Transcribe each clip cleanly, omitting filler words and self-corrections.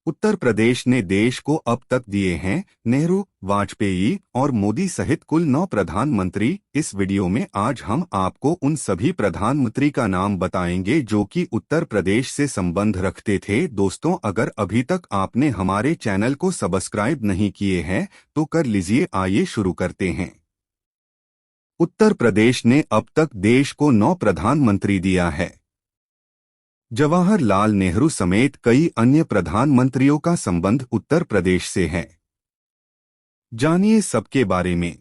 उत्तर प्रदेश ने देश को अब तक दिए हैं नेहरू, वाजपेयी और मोदी सहित कुल 9 प्रधानमंत्री। इस वीडियो में आज हम आपको उन सभी प्रधानमंत्री का नाम बताएंगे जो कि उत्तर प्रदेश से संबंध रखते थे। दोस्तों, अगर अभी तक आपने हमारे चैनल को सब्सक्राइब नहीं किए हैं तो कर लीजिए। आइए शुरू करते हैं। उत्तर प्रदेश ने अब तक देश को 9 प्रधानमंत्री दिया है। जवाहरलाल नेहरू समेत कई अन्य प्रधानमंत्रियों का संबंध उत्तर प्रदेश से है। जानिए सबके बारे में।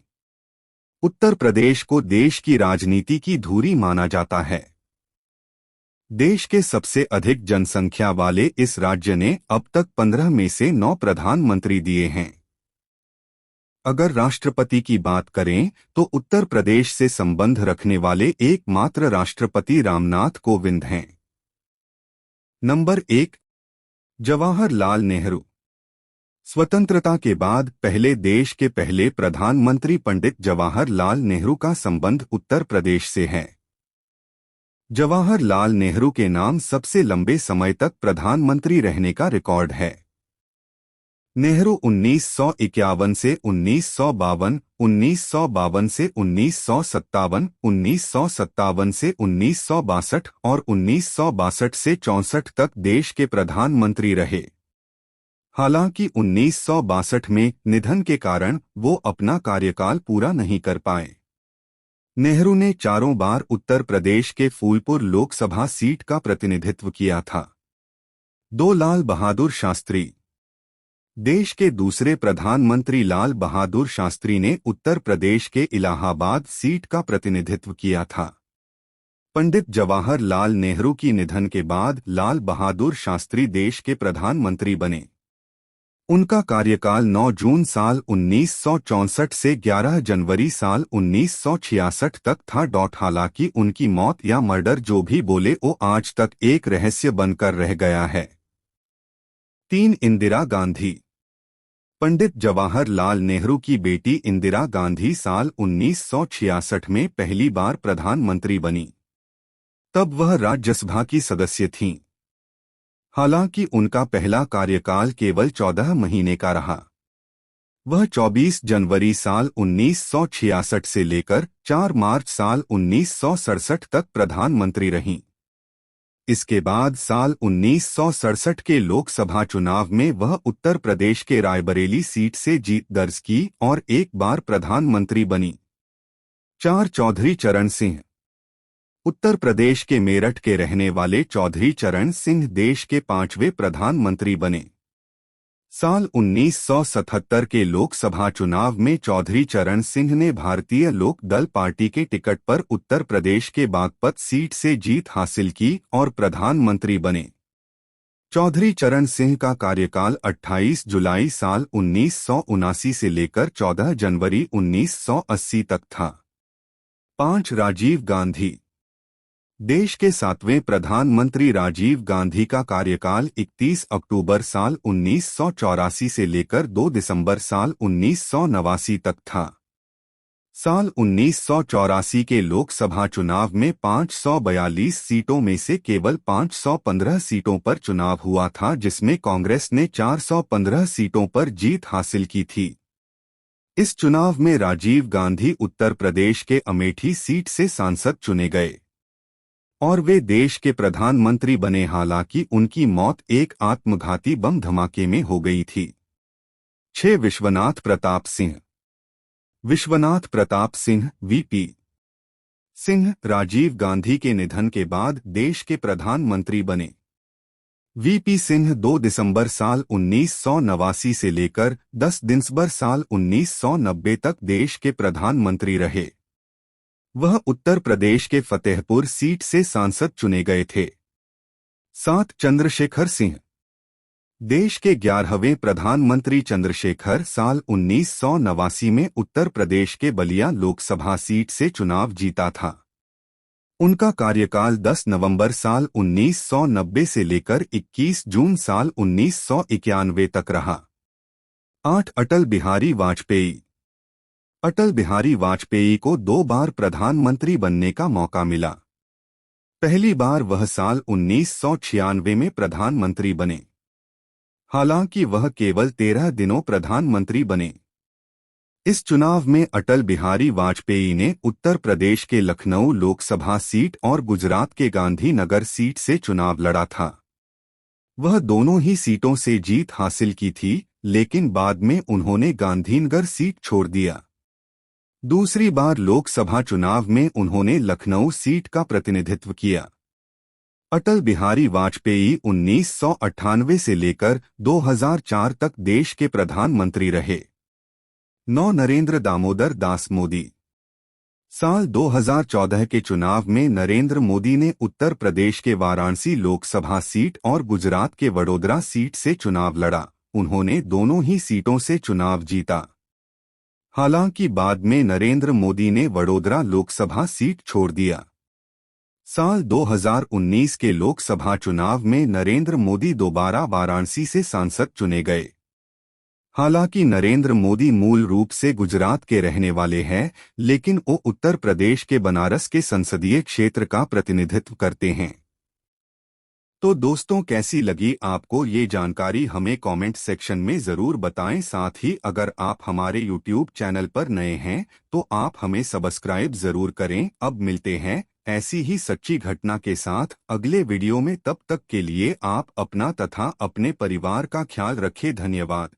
उत्तर प्रदेश को देश की राजनीति की धुरी माना जाता है। देश के सबसे अधिक जनसंख्या वाले इस राज्य ने अब तक 15 में से 9 प्रधानमंत्री दिए हैं। अगर राष्ट्रपति की बात करें तो उत्तर प्रदेश से संबंध रखने वाले एकमात्र राष्ट्रपति रामनाथ कोविंद हैं। नंबर 1, जवाहरलाल नेहरू। स्वतंत्रता के बाद पहले देश के पहले प्रधानमंत्री पंडित जवाहरलाल नेहरू का संबंध उत्तर प्रदेश से है। जवाहरलाल नेहरू के नाम सबसे लंबे समय तक प्रधानमंत्री रहने का रिकॉर्ड है। नेहरू 1951 से 1952, 1952 से 1957, 1957 से 1962 और 1962 से 64 तक देश के प्रधानमंत्री रहे। हालांकि 1962 में निधन के कारण वो अपना कार्यकाल पूरा नहीं कर पाए। नेहरू ने 4 बार उत्तर प्रदेश के फूलपुर लोकसभा सीट का प्रतिनिधित्व किया था। 2 लाल बहादुर शास्त्री। देश के दूसरे प्रधानमंत्री लाल बहादुर शास्त्री ने उत्तर प्रदेश के इलाहाबाद सीट का प्रतिनिधित्व किया था। पंडित जवाहरलाल नेहरू की निधन के बाद लाल बहादुर शास्त्री देश के प्रधानमंत्री बने। उनका कार्यकाल 9 जून साल 1964 से 11 जनवरी साल 1966 तक था। हालांकि उनकी मौत या मर्डर जो भी बोले वो आज तक एक रहस्य बनकर रह गया है। 3, इंदिरा गांधी। पंडित जवाहरलाल नेहरू की बेटी इंदिरा गांधी साल 1966 में पहली बार प्रधानमंत्री बनी। तब वह राज्यसभा की सदस्य थीं। हालांकि उनका पहला कार्यकाल केवल 14 महीने का रहा। वह 24 जनवरी साल 1966 से लेकर 4 मार्च साल 1967 तक प्रधानमंत्री रहीं। इसके बाद साल 1967 के लोकसभा चुनाव में वह उत्तर प्रदेश के रायबरेली सीट से जीत दर्ज की और एक बार प्रधानमंत्री बनी। 4, चौधरी चरण सिंह। उत्तर प्रदेश के मेरठ के रहने वाले चौधरी चरण सिंह देश के 5वें प्रधानमंत्री बने। साल 1977 के लोकसभा चुनाव में चौधरी चरण सिंह ने भारतीय लोक दल पार्टी के टिकट पर उत्तर प्रदेश के बागपत सीट से जीत हासिल की और प्रधानमंत्री बने। चौधरी चरण सिंह का कार्यकाल 28 जुलाई साल 1979 से लेकर 14 जनवरी 1980 तक था। 5, राजीव गांधी। देश के 7वें प्रधानमंत्री राजीव गांधी का कार्यकाल 31 अक्टूबर साल 1984 से लेकर 2 दिसंबर साल 1989 तक था। साल 1984 के लोकसभा चुनाव में 542 सीटों में से केवल 515 सीटों पर चुनाव हुआ था, जिसमें कांग्रेस ने 415 सीटों पर जीत हासिल की थी। इस चुनाव में राजीव गांधी उत्तर प्रदेश के अमेठी सीट से सांसद चुने गए और वे देश के प्रधानमंत्री बने। हालांकि उनकी मौत एक आत्मघाती बम धमाके में हो गई थी। 6, विश्वनाथ प्रताप सिंह। विश्वनाथ प्रताप सिंह वीपी सिंह राजीव गांधी के निधन के बाद देश के प्रधानमंत्री बने। वीपी सिंह 2 दिसंबर साल 1989 से लेकर 10 दिसंबर साल 1990 तक देश के प्रधानमंत्री रहे। वह उत्तर प्रदेश के फतेहपुर सीट से सांसद चुने गए थे। 7, चंद्रशेखर सिंह। देश के 11वें प्रधानमंत्री चंद्रशेखर साल 1989 में उत्तर प्रदेश के बलिया लोकसभा सीट से चुनाव जीता था। उनका कार्यकाल 10 नवंबर साल 1990 से लेकर 21 जून साल 1991 तक रहा। 8, अटल बिहारी वाजपेयी। अटल बिहारी वाजपेयी को 2 बार प्रधानमंत्री बनने का मौका मिला। पहली बार वह साल 1996 में प्रधानमंत्री बने। हालांकि वह केवल 13 दिनों प्रधानमंत्री बने। इस चुनाव में अटल बिहारी वाजपेयी ने उत्तर प्रदेश के लखनऊ लोकसभा सीट और गुजरात के गांधीनगर सीट से चुनाव लड़ा था। वह दोनों ही सीटों से जीत हासिल की थी, लेकिन बाद में उन्होंने गांधीनगर सीट छोड़ दिया। दूसरी बार लोकसभा चुनाव में उन्होंने लखनऊ सीट का प्रतिनिधित्व किया। अटल बिहारी वाजपेयी 1998 से लेकर 2004 तक देश के प्रधानमंत्री रहे। 9 नरेंद्र दामोदर दास मोदी। साल 2014 के चुनाव में नरेंद्र मोदी ने उत्तर प्रदेश के वाराणसी लोकसभा सीट और गुजरात के वडोदरा सीट से चुनाव लड़ा। उन्होंने दोनों ही सीटों से चुनाव जीता। हालांकि बाद में नरेंद्र मोदी ने वडोदरा लोकसभा सीट छोड़ दिया। साल 2019 के लोकसभा चुनाव में नरेंद्र मोदी दोबारा वाराणसी से सांसद चुने गए। हालांकि नरेंद्र मोदी मूल रूप से गुजरात के रहने वाले हैं, लेकिन वो उत्तर प्रदेश के बनारस के संसदीय क्षेत्र का प्रतिनिधित्व करते हैं। तो दोस्तों, कैसी लगी आपको ये जानकारी हमें कमेंट सेक्शन में ज़रूर बताएं। साथ ही अगर आप हमारे यूट्यूब चैनल पर नए हैं तो आप हमें सब्सक्राइब ज़रूर करें। अब मिलते हैं ऐसी ही सच्ची घटना के साथ अगले वीडियो में। तब तक के लिए आप अपना तथा अपने परिवार का ख्याल रखें। धन्यवाद।